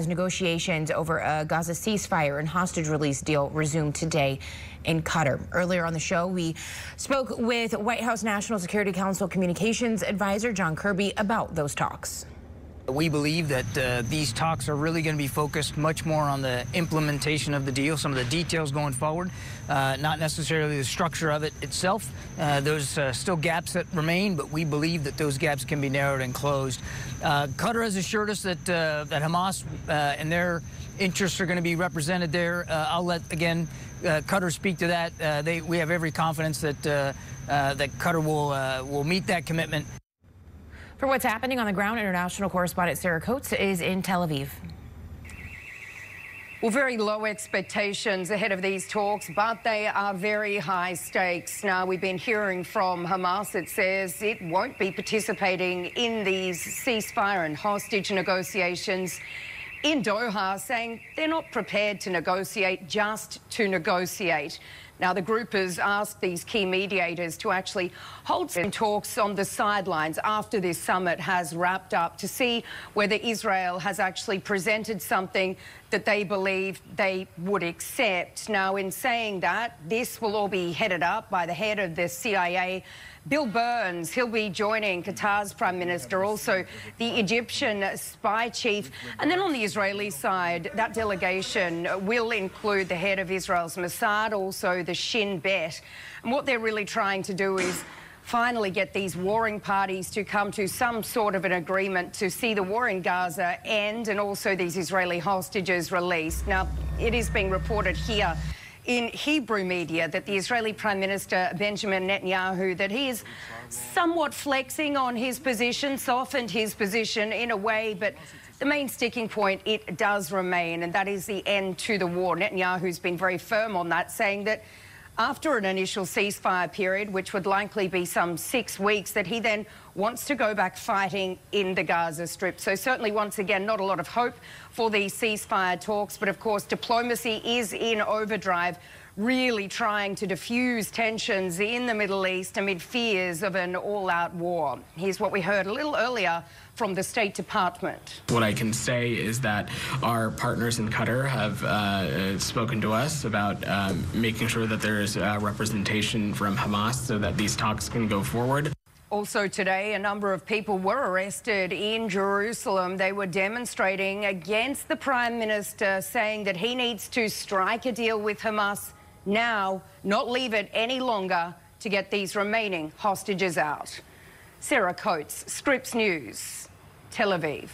Negotiations over a Gaza ceasefire and hostage release deal resumed today in Qatar. Earlier on the show, we spoke with White House National Security Council Communications Advisor John Kirby about those talks. We believe that these talks are really going to be focused much more on the implementation of the deal, some of the details going forward, not necessarily the structure of it itself. There's still gaps that remain, but we believe that those gaps can be narrowed and closed. Qatar has assured us that Hamas and their interests are going to be represented there. I'll let, again, Qatar speak to that. We have every confidence that Qatar will meet that commitment. For what's happening on the ground, international correspondent Cotes is in Tel Aviv. Well, very low expectations ahead of these talks, but they are very high stakes. Now, we've been hearing from Hamas. It says it won't be participating in these ceasefire and hostage negotiations in Doha, saying they're not prepared to negotiate just to negotiate. Now, the group has asked these key mediators to actually hold some talks on the sidelines after this summit has wrapped up to see whether Israel has actually presented something that they believe they would accept. Now, in saying that, this will all be headed up by the head of the CIA, Bill Burns. He'll be joining Qatar's Prime Minister, also the Egyptian spy chief. And then on the Israeli side, that delegation will include the head of Israel's Mossad, also the Shin Bet. And what they're really trying to do is finally get these warring parties to come to some sort of an agreement to see the war in Gaza end and also these Israeli hostages released. Now, it is being reported here in Hebrew media that the Israeli Prime Minister Benjamin Netanyahu, that he is somewhat flexing on his position, softened his position in a way, but the main sticking point, it does remain, and that is the end to the war. Netanyahu's been very firm on that, saying that after an initial ceasefire period, which would likely be some 6 weeks, that he then wants to go back fighting in the Gaza Strip. So certainly, once again, not a lot of hope for these ceasefire talks. But of course, diplomacy is in overdrive, really trying to diffuse tensions in the Middle East amid fears of an all-out war. Here's what we heard a little earlier from the State Department. What I can say is that our partners in Qatar have spoken to us about making sure that there is representation from Hamas so that these talks can go forward. Also today, a number of people were arrested in Jerusalem. They were demonstrating against the Prime Minister, saying that he needs to strike a deal with Hamas now, not leave it any longer, to get these remaining hostages out. Cotes, Scripps News, Tel Aviv.